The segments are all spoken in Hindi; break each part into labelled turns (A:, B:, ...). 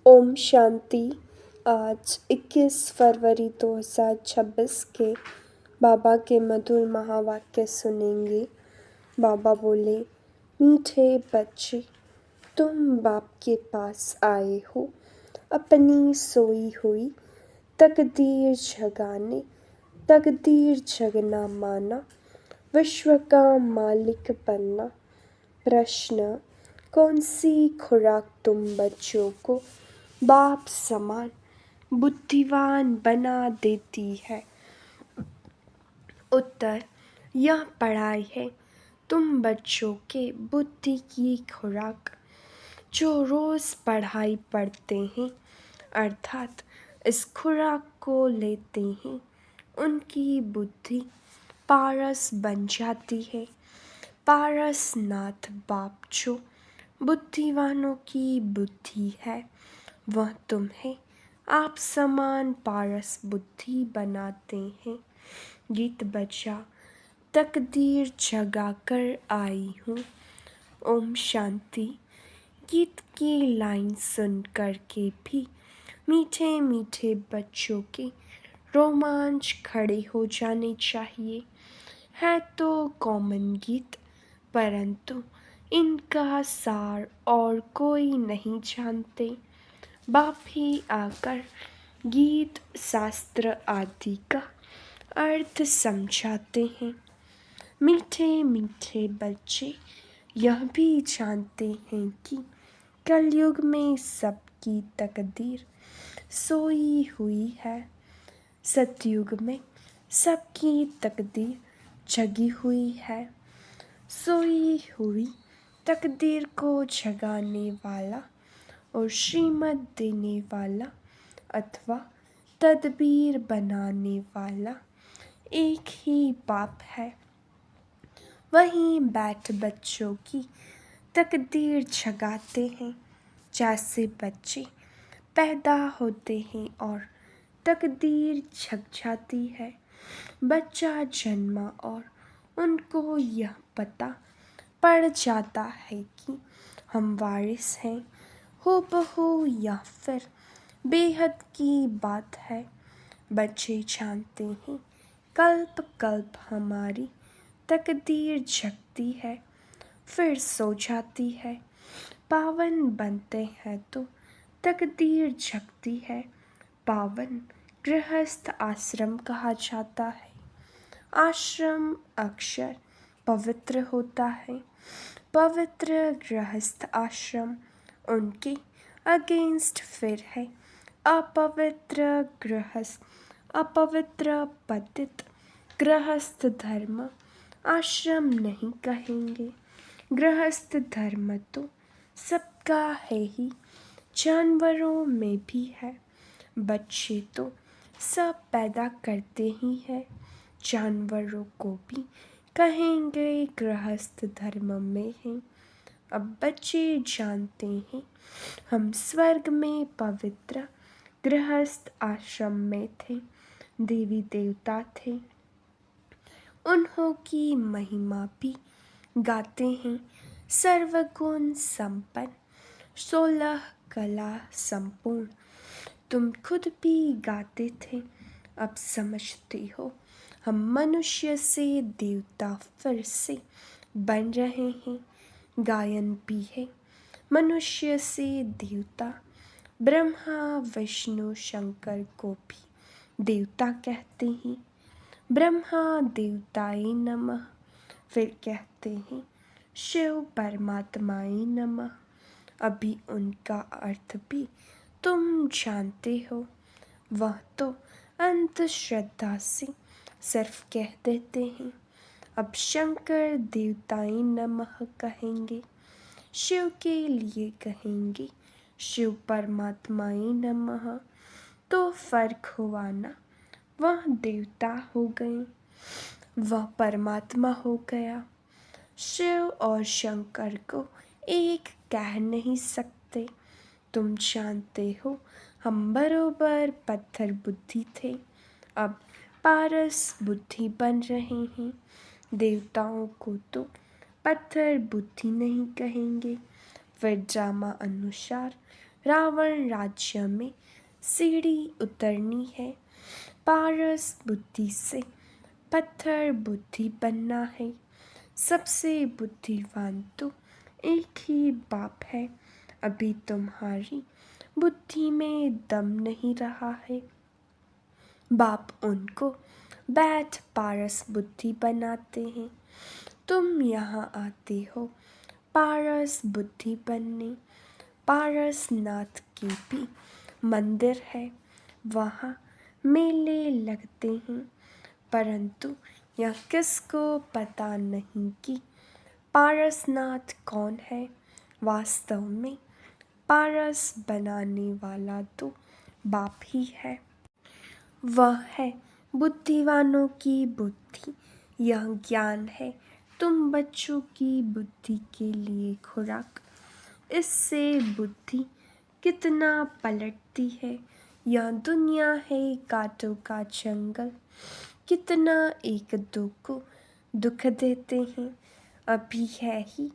A: ओम शांति। आज 21 फरवरी 2026 के बाबा के मधुर महावाक्य सुनेंगे। बाबा बोले, मीठे बच्चे, तुम बाप के पास आए हो अपनी सोई हुई तकदीर जगाने। तकदीर जगना माना विश्व का मालिक बनना। प्रश्न, कौन सी खुराक तुम बच्चों को बाप समान बुद्धिवान बना देती है? उत्तर, यह पढ़ाई है तुम बच्चों के बुद्धि की खुराक। जो रोज पढ़ाई पढ़ते हैं अर्थात इस खुराक को लेते हैं, उनकी बुद्धि पारस बन जाती है। पारसनाथ बाप जो बुद्धिवानों की बुद्धि है, वह तुम्हें आप समान पारस बुद्धि बनाते हैं। गीत बजा, तकदीर जगा कर आई हूँ। ओम शांति। गीत की लाइन सुन कर के भी मीठे मीठे बच्चों के रोमांच खड़े हो जाने चाहिए। है तो कॉमन गीत, परंतु इनका सार और कोई नहीं जानते। बाप ही आकर गीत शास्त्र आदि का अर्थ समझाते हैं। मीठे मीठे बच्चे यह भी जानते हैं कि कलयुग में सबकी तकदीर सोई हुई है। सतयुग में सबकी तकदीर जगी हुई है। सोई हुई तकदीर को जगाने वाला और श्रीमत देने वाला अथवा तदबीर बनाने वाला एक ही बाप है। वहीं बैठ बच्चों की तकदीर जगाते हैं। जैसे बच्चे पैदा होते हैं और तकदीर जग जाती है। बच्चा जन्मा और उनको यह पता पड़ जाता है कि हम वारिस हैं। हूबहू या फिर बेहद की बात है। बच्चे जानते हैं कल्प कल्प हमारी तकदीर जगती है, फिर सो जाती है। पावन बनते हैं तो तकदीर जगती है। पावन गृहस्थ आश्रम कहा जाता है। आश्रम अक्षर पवित्र होता है। पवित्र गृहस्थ आश्रम उनके अगेंस्ट फिर है अपवित्र गृहस्थ। अपवित्र पतित गृहस्थ धर्म आश्रम नहीं कहेंगे। गृहस्थ धर्म तो सबका है ही, जानवरों में भी है। बच्चे तो सब पैदा करते ही है, जानवरों को भी कहेंगे गृहस्थ धर्म में है। अब बच्चे जानते हैं हम स्वर्ग में पवित्र गृहस्थ आश्रम में थे। देवी देवता थे, उन्हों की महिमा भी गाते हैं। सर्वगुण संपन्न 16 कला संपूर्ण तुम खुद भी गाते थे। अब समझते हो हम मनुष्य से देवता फिर से बन रहे हैं। गायन भी है मनुष्य से देवता। ब्रह्मा विष्णु शंकर को भी देवता कहते हैं। ब्रह्मा देवताय नमः, फिर कहते हैं शिव परमात्माय नमः। अभी उनका अर्थ भी तुम जानते हो। वह तो अंधश्रद्धा से सिर्फ कह देते हैं। अब शंकर देवताय नमः कहेंगे, शिव के लिए कहेंगे शिव परमात्माय नमः। तो फर्क हुआ ना, वह देवता हो गए, वह परमात्मा हो गया। शिव और शंकर को एक कह नहीं सकते। तुम जानते हो हम बरोबर पत्थर बुद्धि थे, अब पारस बुद्धि बन रहे हैं। देवताओं को तो पत्थर बुद्धि नहीं कहेंगे। फिर ड्रामा अनुसार रावण राज्य में सीढ़ी उतरनी है। पारस बुद्धि से पत्थर बुद्धि बनना है। सबसे बुद्धिमान तो एक ही बाप है। अभी तुम्हारी बुद्धि में दम नहीं रहा है। बाप उनको बैठ पारस बुद्धि बनाते हैं। तुम यहाँ आते हो पारस बुद्धि बनने। पारसनाथ के भी मंदिर है, वहाँ मेले लगते हैं, परंतु यह किसको पता नहीं कि पारसनाथ कौन है। वास्तव में पारस बनाने वाला तो बाप ही है। वह है बुद्धिवानों की बुद्धि। यह ज्ञान है तुम बच्चों की बुद्धि के लिए खुराक। इससे बुद्धि कितना पलटती है। यह दुनिया है कांटों का जंगल। कितना एक दो को दुख देते हैं। अभी है ही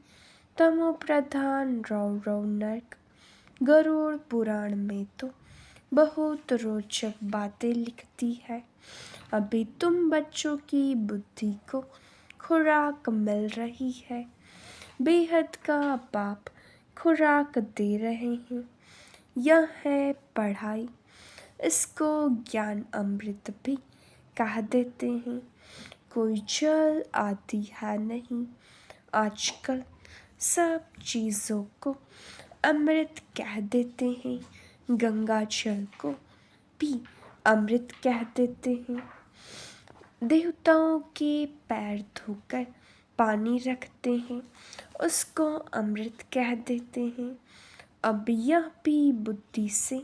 A: तमो प्रधान रौ रौ नर्क। गरुड़ पुराण में तो बहुत रोचक बातें लिखती है। अभी तुम बच्चों की बुद्धि को खुराक मिल रही है। बेहद का बाप खुराक दे रहे हैं। यह है पढ़ाई। इसको ज्ञान अमृत भी कह देते हैं। कोई जल आती है नहीं। आजकल सब चीज़ों को अमृत कह देते हैं। गंगा जल को भी अमृत कह देते हैं। देवताओं के पैर धोकर पानी रखते हैं, उसको अमृत कह देते हैं। अब यह भी बुद्धि से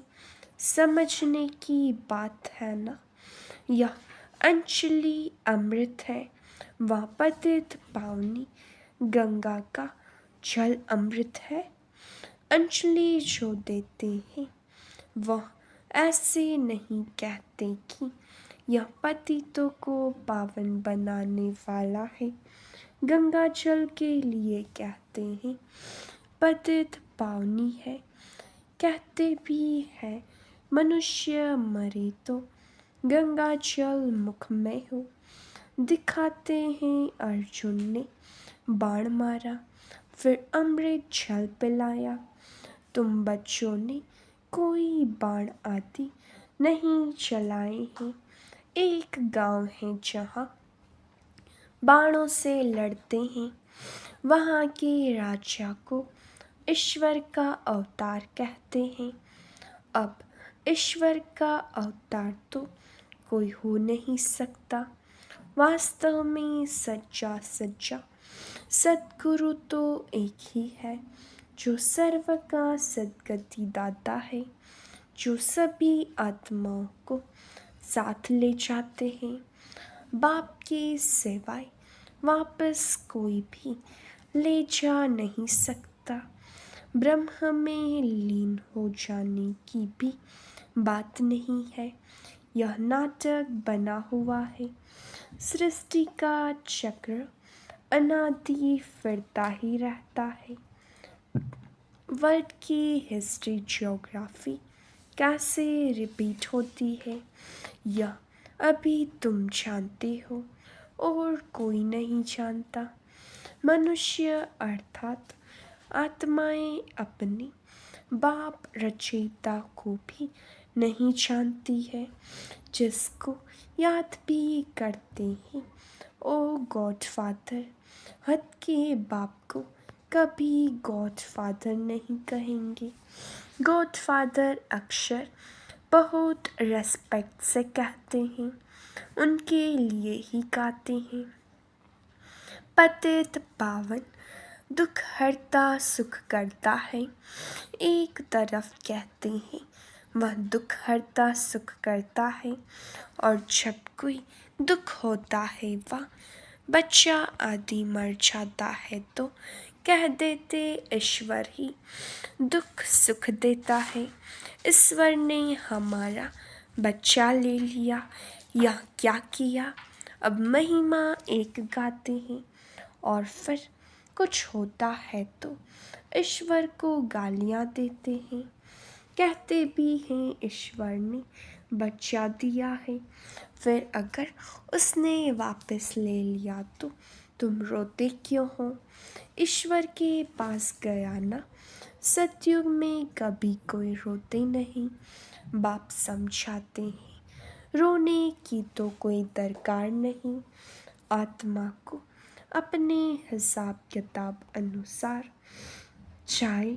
A: समझने की बात है ना। यह अंजलि अमृत है, वह पतित पावनी गंगा का जल अमृत है। अंजलि जो देते हैं वह ऐसे नहीं कहते कि यह पतितों को पावन बनाने वाला है। गंगा जल के लिए कहते हैं पतित पावनी है। कहते भी है मनुष्य मरे तो गंगा जल मुख में हो। दिखाते हैं अर्जुन ने बाण मारा, फिर अमृत जल पिलाया। तुम बच्चों ने कोई बाण आदि नहीं चलाए हैं। एक गांव है जहाँ बाणों से लड़ते हैं। वहाँ के राजा को ईश्वर का अवतार कहते हैं। अब ईश्वर का अवतार तो कोई हो नहीं सकता। वास्तव में सच्चा सद्गुरु तो एक ही है, जो सर्व का सद्गति दाता है, जो सभी आत्माओं को साथ ले जाते हैं। बाप के सिवाय वापस कोई भी ले जा नहीं सकता। ब्रह्म में लीन हो जाने की भी बात नहीं है। यह नाटक बना हुआ है। सृष्टि का चक्र अनादि फिरता ही रहता है। वर्ल्ड की हिस्ट्री ज्योग्राफी कैसे रिपीट होती है, यह अभी तुम जानते हो और कोई नहीं जानता। मनुष्य अर्थात आत्माएं अपने बाप रचयिता को भी नहीं जानती है, जिसको याद भी करते हैं ओ गॉडफादर। हद के बाप को कभी गॉडफादर नहीं कहेंगे। गॉडफादर अक्षर बहुत रेस्पेक्ट से कहते हैं, उनके लिए ही गाते हैं। पतित पावन दुख हरता सुख करता है। एक तरफ कहते हैं वह दुख हरता सुख करता है, और जब कोई दुख होता है वह बच्चा आदि मर जाता है तो कह देते ईश्वर ही दुख सुख देता है। ईश्वर ने हमारा बच्चा ले लिया, यह क्या किया। अब महिमा एक गाते हैं, और फिर कुछ होता है तो ईश्वर को गालियाँ देते हैं। कहते भी हैं ईश्वर ने बच्चा दिया है, फिर अगर उसने वापस ले लिया तो तुम रोते क्यों हो? ईश्वर के पास गया ना, सतयुग में कभी कोई रोते नहीं। बाप समझाते हैं रोने की तो कोई दरकार नहीं। आत्मा को अपने हिसाब किताब अनुसार चाहे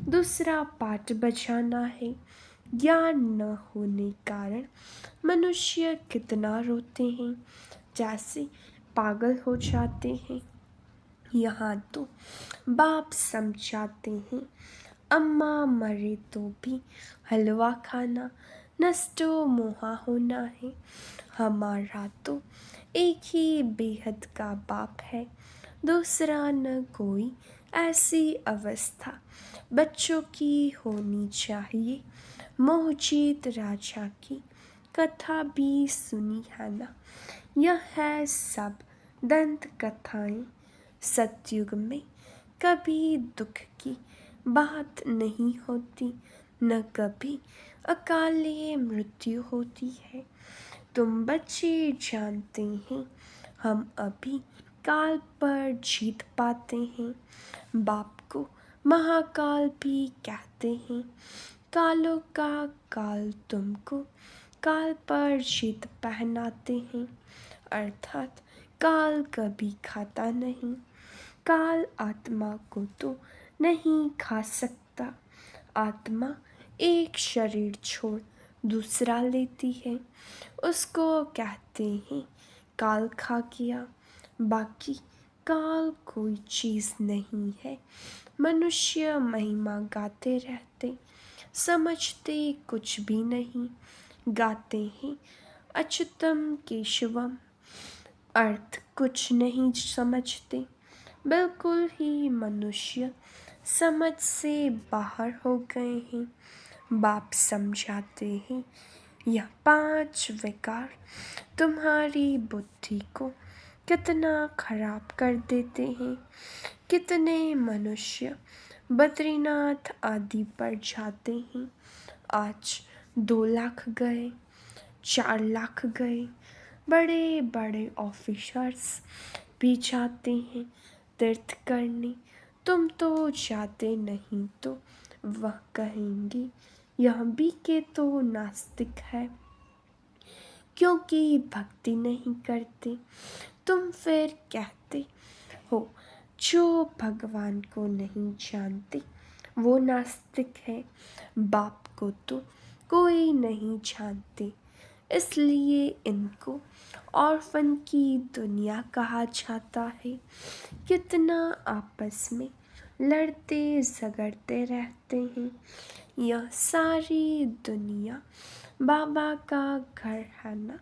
A: दूसरा पाठ बजाना है। ज्ञान न होने कारण मनुष्य कितना रोते हैं, जैसे पागल हो जाते हैं। यहाँ तो बाप समझाते हैं अम्मा मरे तो भी हलवा खाना, नष्टो मोहा होना है। हमारा तो एक ही बेहद का बाप है, दूसरा न कोई। ऐसी अवस्था बच्चों की होनी चाहिए। मोहजीत राजा की कथा भी सुनी है ना? यह है सब दंत कथाएं। सतयुग में कभी दुख की बात नहीं होती, न कभी अकाले मृत्यु होती है। तुम बच्चे जानते हैं हम अभी काल पर जीत पाते हैं। बाप को महाकाल भी कहते हैं। कालों का काल तुमको काल पर जीत पहनाते हैं, अर्थात काल कभी खाता नहीं। काल आत्मा को तो नहीं खा सकता। आत्मा एक शरीर छोड़ दूसरा लेती है, उसको कहते हैं काल खा गया। बाकी काल कोई चीज़ नहीं है। मनुष्य महिमा गाते रहते, समझते कुछ भी नहीं। गाते हैं अच्युतम केशवम, अर्थ कुछ नहीं समझते। बिल्कुल ही मनुष्य समझ से बाहर हो गए हैं। बाप समझाते हैं यह 5 विकार तुम्हारी बुद्धि को कितना खराब कर देते हैं। कितने मनुष्य बद्रीनाथ आदि पर जाते हैं, आज 2 लाख गए, 4 लाख गए। बड़े बड़े ऑफिसर्स भी जाते हैं तीर्थ करने। तुम तो जाते नहीं तो वह कहेंगे यह भी के तो नास्तिक है, क्योंकि भक्ति नहीं करते। तुम फिर कहते हो जो भगवान को नहीं जानते वो नास्तिक है। बाप को तो कोई नहीं जानते, इसलिए इनको ऑर्फन की दुनिया कहा जाता है। कितना आपस में लड़ते झगड़ते रहते हैं। यह सारी दुनिया बाबा का घर है ना?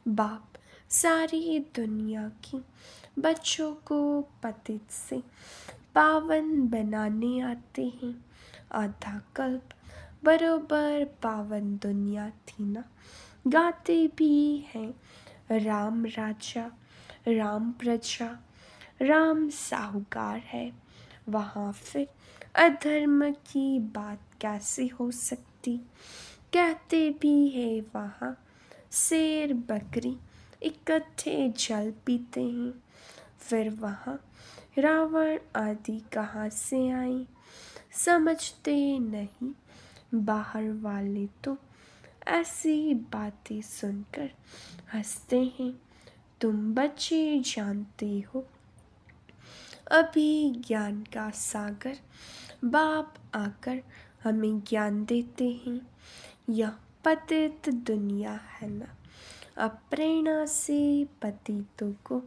A: बाप सारी दुनिया की बच्चों को पतित से पावन बनाने आते हैं। आधा कल्प बरोबर पावन दुनिया थी ना? गाते भी हैं राम राजा, राम प्रजा, राम साहूकार है। वहाँ फिर अधर्म की बात कैसे हो सकती? कहते भी है वहाँ शेर बकरी इकट्ठे जल पीते हैं। फिर वहाँ रावण आदि कहाँ से आए? समझते नहीं बाहर वाले तो ऐसी बातें सुनकर हंसते हैं। तुम बच्चे जानते हो अभी ज्ञान का सागर बाप आकर हमें ज्ञान देते हैं। यह पतित दुनिया है ना? अब प्रेरणा से पतितों को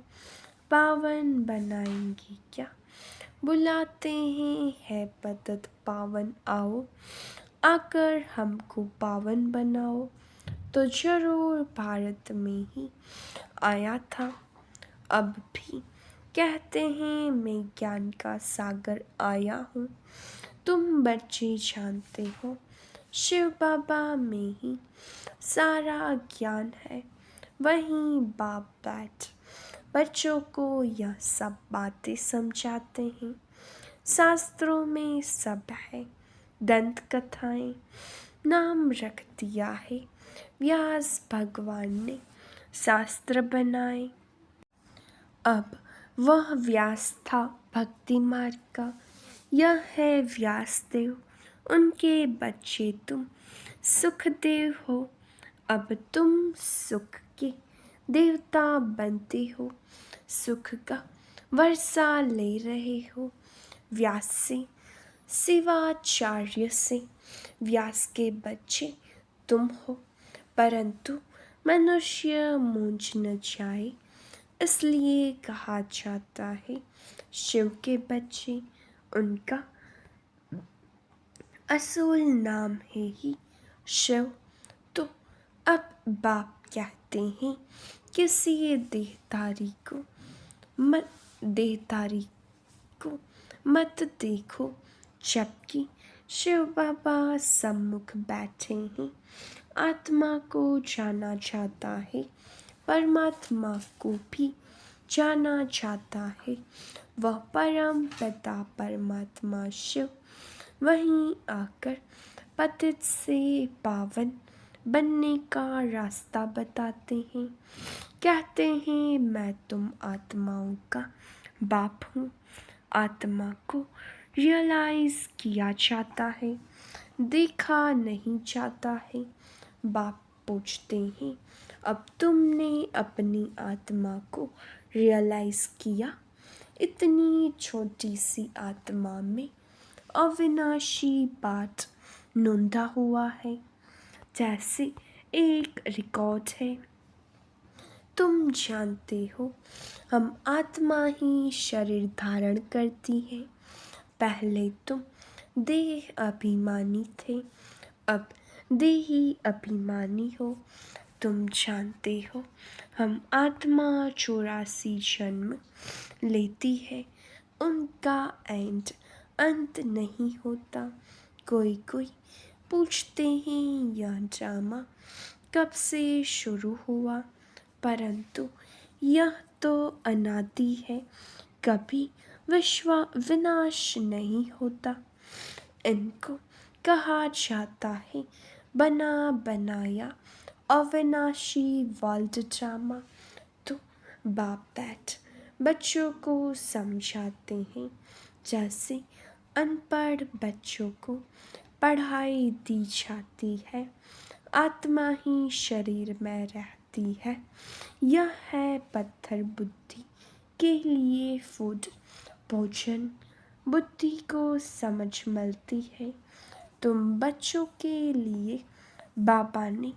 A: पावन बनाएंगे क्या? बुलाते हैं है पतित पावन आओ, आकर हमको पावन बनाओ। तो जरूर भारत में ही आया था। अब भी कहते हैं मैं ज्ञान का सागर आया हूँ। तुम बच्चे जानते हो शिव बाबा में ही सारा ज्ञान है। वहीं बाप बैठ बच्चों को यह सब बातें समझाते हैं। शास्त्रों में सब है, दंत कथाएं। नाम रख दिया है व्यास भगवान ने, शास्त्र बनाए। अब वह व्यास था भक्ति मार्ग का, यह है व्यासदेव उनके बच्चे तुम, सुखदेव हो अब तुम सुख के देवता बनते हो, सुख का वर्षा ले रहे हो व्यास से, शिवाचार्य से। व्यास के बच्चे तुम हो, परंतु मनुष्य मूंझ न जाए इसलिए कहा जाता है शिव के बच्चे। उनका असूल नाम है ही शिव, तो अब बाप कहते हैं किसी देहधारी को मत देखो, जबकि शिव बाबा सम्मुख बैठे हैं। आत्मा को जाना जाता है, परमात्मा को भी जाना जाता है। वह परम पिता परमात्मा शिव वहीं आकर पतित से पावन बनने का रास्ता बताते हैं। कहते हैं मैं तुम आत्माओं का बाप हूँ। आत्मा को रियलाइज किया जाता है, देखा नहीं जाता है। बाप पूछते हैं अब तुमने अपनी आत्मा को रियलाइज किया? इतनी छोटी सी आत्मा में अविनाशी बात नोंदा हुआ है, जैसे एक रिकॉर्ड है। तुम जानते हो हम आत्मा ही शरीर धारण करती है। पहले तुम देह अभिमानी थे, अब देही अभिमानी हो। तुम जानते हो हम आत्मा 84 जन्म लेती है, उनका अंत नहीं होता। कोई पूछते हैं यह ड्रामा कब से शुरू हुआ, परंतु यह तो अनादि है, कभी विनाश नहीं होता। इनको कहा जाता है बना बनाया अविनाशी वर्ल्ड ड्रामा। तो बाप बैठ बच्चों को समझाते हैं, जैसे अनपढ़ बच्चों को पढ़ाई दी जाती है। आत्मा ही शरीर में रहती है, यह है पत्थर बुद्धि के लिए फूड, भोजन। बुद्धि को समझ मिलती है। तुम बच्चों के लिए बाबा ने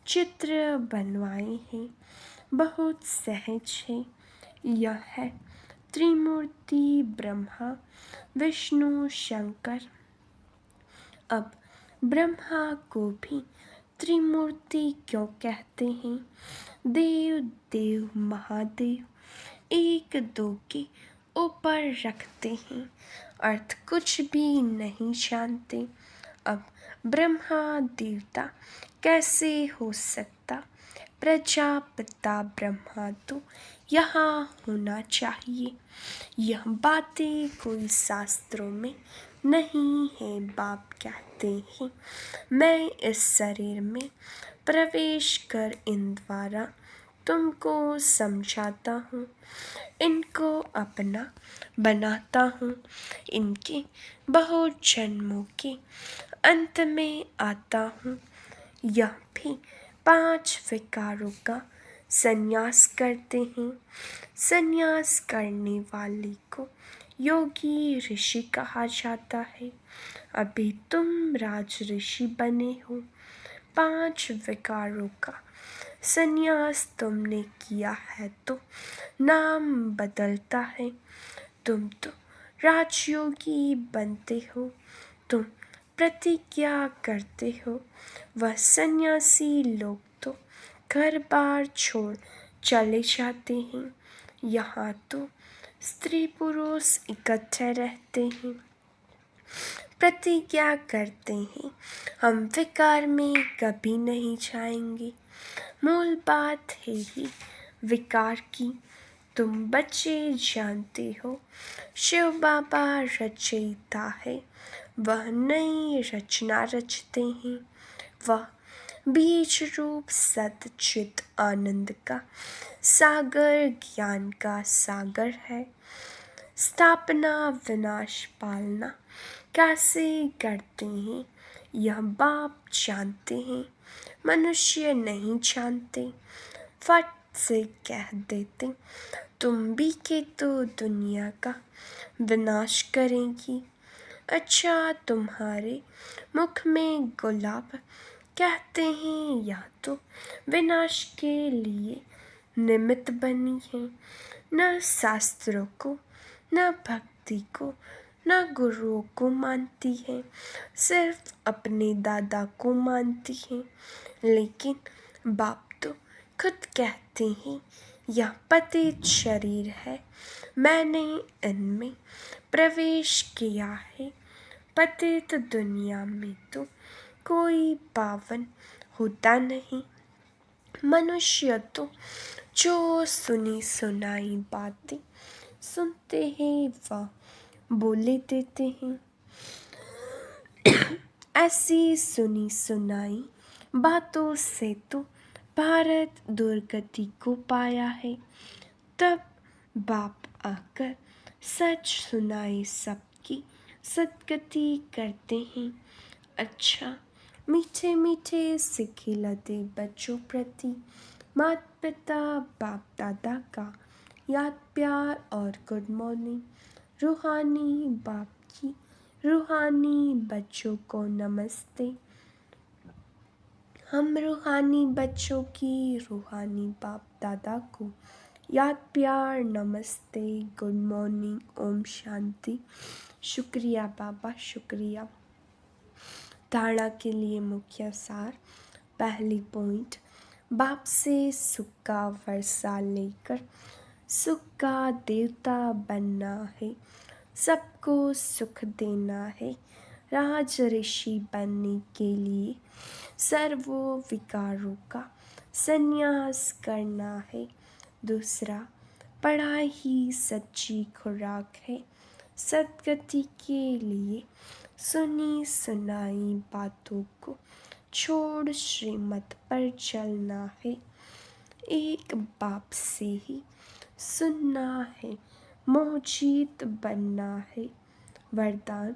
A: चित्र बनवाए हैं, बहुत सहज है। यह है त्रिमूर्ति ब्रह्मा विष्णु शंकर। अब ब्रह्मा को भी त्रिमूर्ति क्यों कहते हैं? देव देव महादेव एक दो के ऊपर रखते हैं, अर्थ कुछ भी नहीं जानते। अब ब्रह्मा देवता कैसे हो सकता? प्रजापिता ब्रह्मा तो यहाँ होना चाहिए। यह बातें कोई शास्त्रों में नहीं है। बाप कहते हैं मैं इस शरीर में प्रवेश कर इन द्वारा तुमको समझाता हूँ, इनको अपना बनाता हूँ। इनके बहुत जन्मों के अंत में आता हूँ। यह भी 5 विकारों का संन्यास करते हैं। संन्यास करने वाले को योगी ऋषि कहा जाता है। अभी तुम राज ऋषि बने हो। 5 विकारों का संन्यास तुमने किया है तो नाम बदलता है। तुम तो राजयोगी बनते हो। तुम प्रतिज्ञा करते हो। वह सन्यासी लोग तो घर बार छोड़ चले जाते हैं। यहाँ तो स्त्री पुरुष इकट्ठे रहते हैं, प्रतिज्ञा करते हैं हम विकार में कभी नहीं जाएंगे। मूल बात है ही विकार की। तुम बच्चे जानते हो शिव बाबा रचयिता है, वह नई रचना रचते हैं। वह बीज रूप सत चित आनंद का सागर, ज्ञान का सागर है। स्थापना विनाश पालना कैसे करते हैं यह बाप जानते हैं, मनुष्य नहीं जानते। फट से कह देते तुम भी के तो दुनिया का विनाश करेंगी। अच्छा तुम्हारे मुख में गुलाब कहते हैं यह तो विनाश के लिए निमित्त बनी है। न शास्त्रों को, न भक्ति को, न गुरुओं को मानती है, सिर्फ अपने दादा को मानती है। लेकिन बाप तो खुद कहते हैं यह पतित शरीर है, मैंने इनमें प्रवेश किया है। पतित दुनिया में तो कोई पावन होता नहीं। मनुष्य तो जो सुनी सुनाई बातें सुनते हैं वह बोले देते हैं। ऐसी सुनी सुनाई बातों से तो भारत दुर्गति को पाया है। तब बाप आकर सच सुनाए सबकी सदगति करते हैं। अच्छा मीठे मीठे से खिलाते बच्चों प्रति माता पिता बाप दादा का याद प्यार और गुड मॉर्निंग। रूहानी बाप की रूहानी बच्चों को नमस्ते। हम रूहानी बच्चों की रूहानी बाप दादा को याद प्यार नमस्ते, गुड मॉर्निंग, ओम शांति। शुक्रिया बाबा, शुक्रिया। धारणा के लिए मुख्य सार। पहली पॉइंट, बाप से सुख का वर्षा लेकर सुख का देवता बनना है, सबको सुख देना है। राज ऋषि बनने के लिए सर्व विकारों का संन्यास करना है। दूसरा, पढ़ाई ही सच्ची खुराक है, सद्गति के लिए सुनी सुनाई बातों को छोड़ श्रीमत पर चलना है। एक बाप से ही सुनना है, मोहजीत बनना है। वरदान,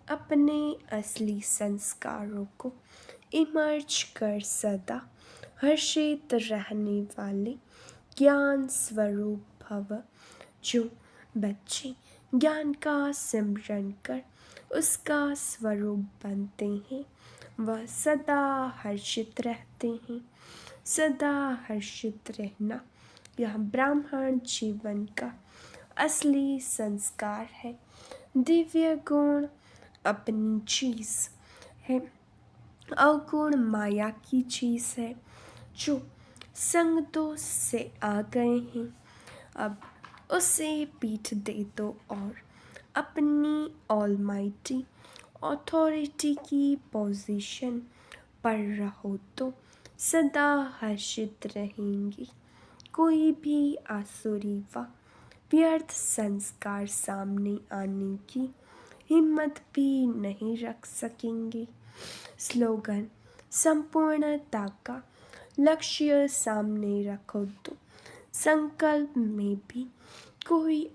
A: अपने असली संस्कारों को इमर्ज कर सदा हर्षित रहने वाले ज्ञान स्वरूप भव। जो बच्चे ज्ञान का सिमरन कर उसका स्वरूप बनते हैं वह सदा हर्षित रहते हैं। सदा हर्षित रहना यह ब्राह्मण जीवन का असली संस्कार है। दिव्य गुण अपनी चीज़ है, अवगुण माया की चीज़ है जो संग दोष से आ गए हैं। अब उसे पीठ दे दो और अपनी ऑलमाइटी अथॉरिटी की पोजीशन पर रहो तो सदा हर्षित रहेंगे। कोई भी आसुरी व व्यर्थ संस्कार सामने आने की हिम्मत भी नहीं रख सकेंगे। स्लोगन, संपूर्णता का लक्ष्य सामने रखो तो संकल्प में भी कोई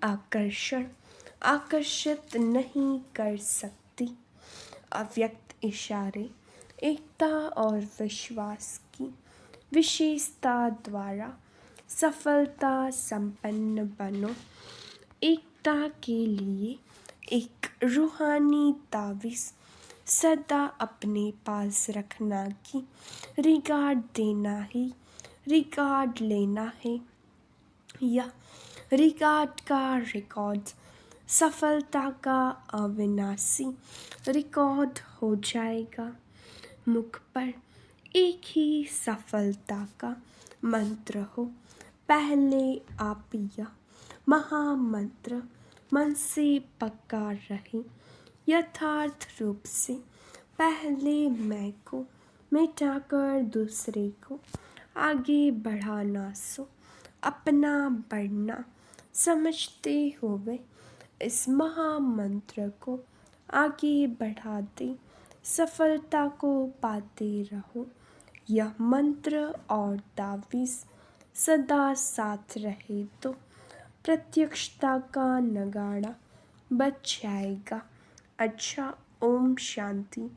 A: आकर्षित नहीं कर सकती। अव्यक्त इशारे, एकता और विश्वास की विशेषता द्वारा सफलता संपन्न बनो। एकता के लिए एक रूहानी तावीज़ सदा अपने पास रखना कि रिगार्ड देना ही रिगार्ड लेना है। या रिगार्ड का रिकॉर्ड सफलता का अविनाशी रिकॉर्ड हो जाएगा। मुख पर एक ही सफलता का मंत्र हो, पहले आप यह महामंत्र मन से पक्का रहे। यथार्थ रूप से पहले मैं को मिटाकर दूसरे को आगे बढ़ाना सो अपना बढ़ना समझते हुए इस महामंत्र को आगे बढ़ाते सफलता को पाते रहो। यह मंत्र और तावीज़ सदा साथ रहे तो प्रत्यक्षता का नगाड़ा बज जाएगा। अच्छा, ओम शांति।